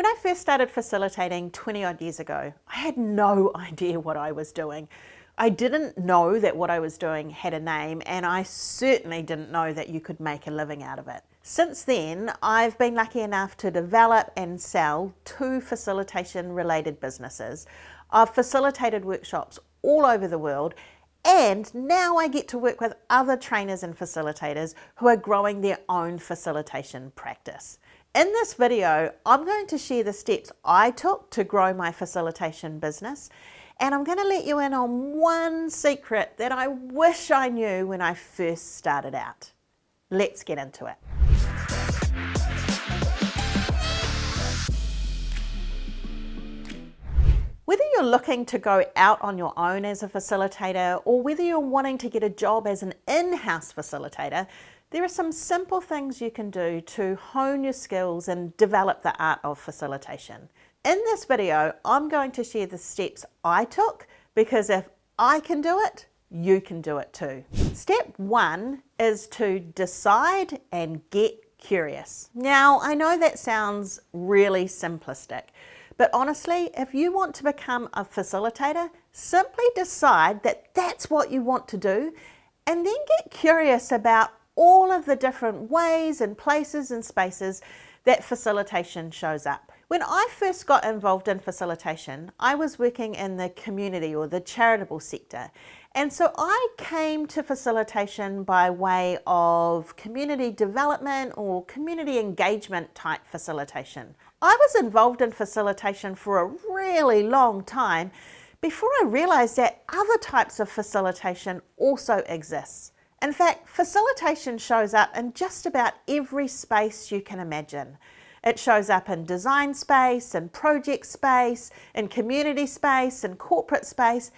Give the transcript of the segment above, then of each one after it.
When I first started facilitating 20 odd years ago, I had no idea what I was doing. I didn't know that what I was doing had a name, and I certainly didn't know that you could make a living out of it. Since then, I've been lucky enough to develop and sell 2 facilitation related businesses. I've facilitated workshops all over the world, and now I get to work with other trainers and facilitators who are growing their own facilitation practice. In this video, I'm going to share the steps I took to grow my facilitation business, and I'm going to let you in on one secret that I wish I knew when I first started out. Let's get into it. Whether you're looking to go out on your own as a facilitator or whether you're wanting to get a job as an in-house facilitator, there are some simple things you can do to hone your skills and develop the art of facilitation. In this video, I'm going to share the steps I took, because if I can do it, you can do it too. Step 1 is to decide and get curious. Now, I know that sounds really simplistic, but honestly, if you want to become a facilitator, simply decide that that's what you want to do, and then get curious about all of the different ways and places and spaces that facilitation shows up. When I first got involved in facilitation, I was working in the community or the charitable sector. And so I came to facilitation by way of community development or community engagement type facilitation. I was involved in facilitation for a really long time before I realized that other types of facilitation also exist. In fact, facilitation shows up in just about every space you can imagine. It shows up in design space, in project space, in community space, in corporate space.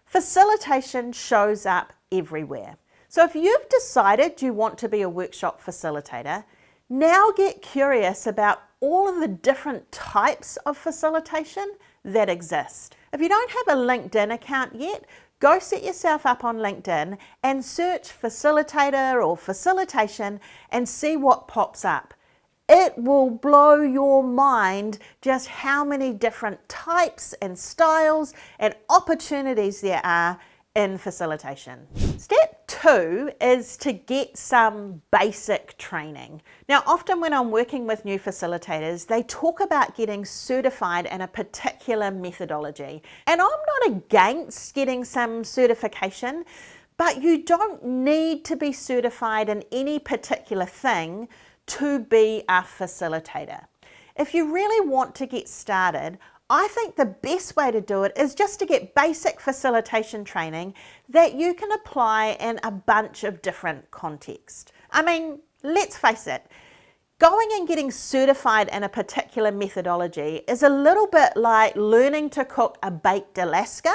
Facilitation shows up everywhere. So if you've decided you want to be a workshop facilitator, now get curious about all of the different types of facilitation that exist. If you don't have a LinkedIn account yet, go set yourself up on LinkedIn and search facilitator or facilitation and see what pops up. It will blow your mind just how many different types and styles and opportunities there are in facilitation. Step 2 is to get some basic training. Now, often when I'm working with new facilitators, they talk about getting certified in a particular methodology. And I'm not against getting some certification, but you don't need to be certified in any particular thing to be a facilitator. If you really want to get started, I think the best way to do it is just to get basic facilitation training that you can apply in a bunch of different contexts. I mean, let's face it, going and getting certified in a particular methodology is a little bit like learning to cook a baked Alaska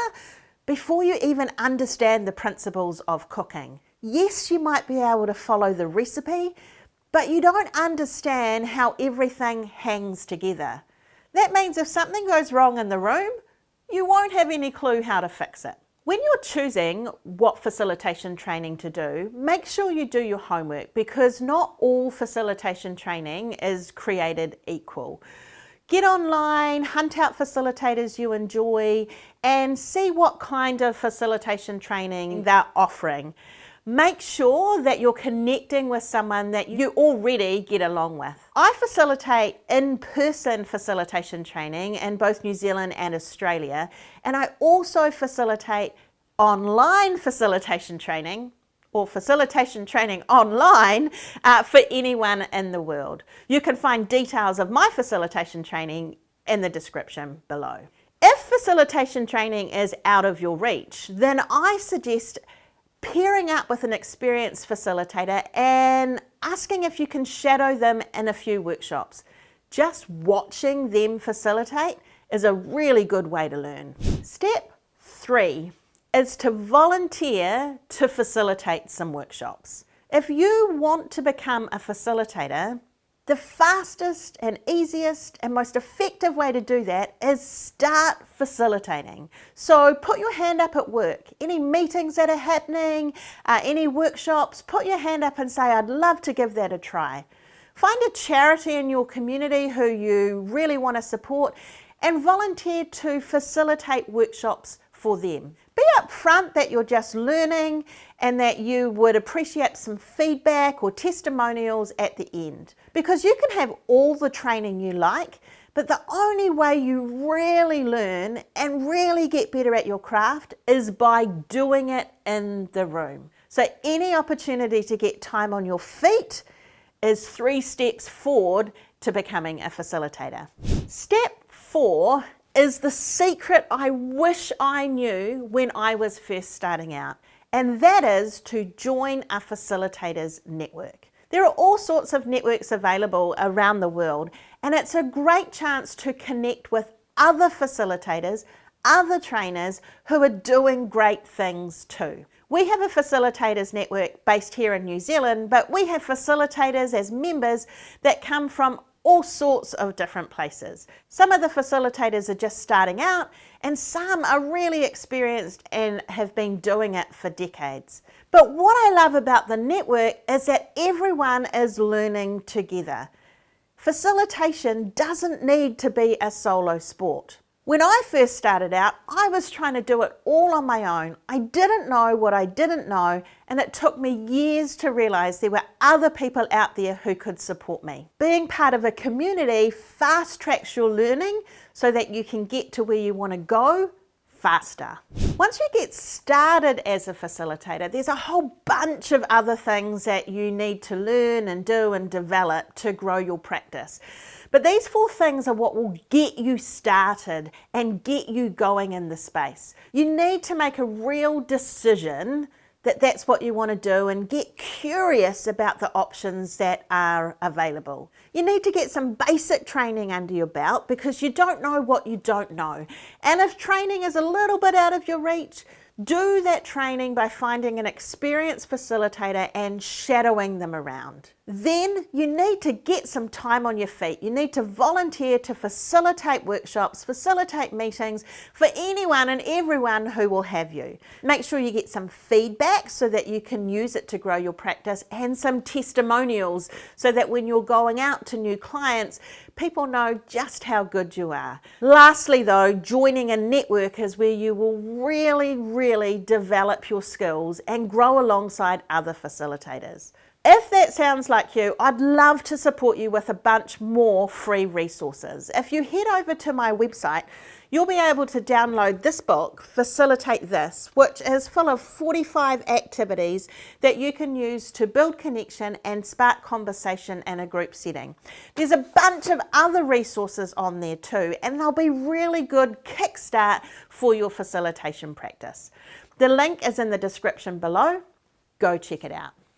before you even understand the principles of cooking. Yes, you might be able to follow the recipe, but you don't understand how everything hangs together. That means if something goes wrong in the room, you won't have any clue how to fix it. When you're choosing what facilitation training to do, make sure you do your homework, because not all facilitation training is created equal. Get online, hunt out facilitators you enjoy, and see what kind of facilitation training they're offering. Make sure that you're connecting with someone that you already get along with. I facilitate in-person facilitation training in both New Zealand and Australia, and I also facilitate online facilitation training or facilitation training online for anyone in the world. You can find details of my facilitation training in the description below. If facilitation training is out of your reach, then I suggest pairing up with an experienced facilitator and asking if you can shadow them in a few workshops. Just watching them facilitate is a really good way to learn. Step 3 is to volunteer to facilitate some workshops. If you want to become a facilitator, the fastest and easiest and most effective way to do that is start facilitating. So put your hand up at work. Any meetings that are happening, any workshops, put your hand up and say, I'd love to give that a try. Find a charity in your community who you really want to support and volunteer to facilitate workshops for them. Be upfront that you're just learning and that you would appreciate some feedback or testimonials at the end. Because you can have all the training you like, but the only way you really learn and really get better at your craft is by doing it in the room. So any opportunity to get time on your feet is 3 steps forward to becoming a facilitator. Step 4 is the secret I wish I knew when I was first starting out, and that is to join a facilitators network. There are all sorts of networks available around the world, and it's a great chance to connect with other facilitators, other trainers who are doing great things too. We have a facilitators network based here in New Zealand, but we have facilitators as members that come from all sorts of different places. Some of the facilitators are just starting out, and some are really experienced and have been doing it for decades. But what I love about the network is that everyone is learning together. Facilitation doesn't need to be a solo sport. When I first started out, I was trying to do it all on my own. I didn't know what I didn't know, and it took me years to realize there were other people out there who could support me. Being part of a community fast tracks your learning so that you can get to where you want to go faster. Once you get started as a facilitator, there's a whole bunch of other things that you need to learn and do and develop to grow your practice. But these 4 things are what will get you started and get you going in the space. You need to make a real decision that that's what you want to do and get curious about the options that are available. You need to get some basic training under your belt because you don't know what you don't know. And if training is a little bit out of your reach, do that training by finding an experienced facilitator and shadowing them around. Then you need to get some time on your feet. You need to volunteer to facilitate workshops, facilitate meetings for anyone and everyone who will have you. Make sure you get some feedback so that you can use it to grow your practice, and some testimonials so that when you're going out to new clients, people know just how good you are. Lastly though, joining a network is where you will really develop your skills and grow alongside other facilitators. If that sounds like you, I'd love to support you with a bunch more free resources. If you head over to my website, you'll be able to download this book, Facilitate This, which is full of 45 activities that you can use to build connection and spark conversation in a group setting. There's a bunch of other resources on there too, and they'll be really good kickstart for your facilitation practice. The link is in the description below. Go check it out.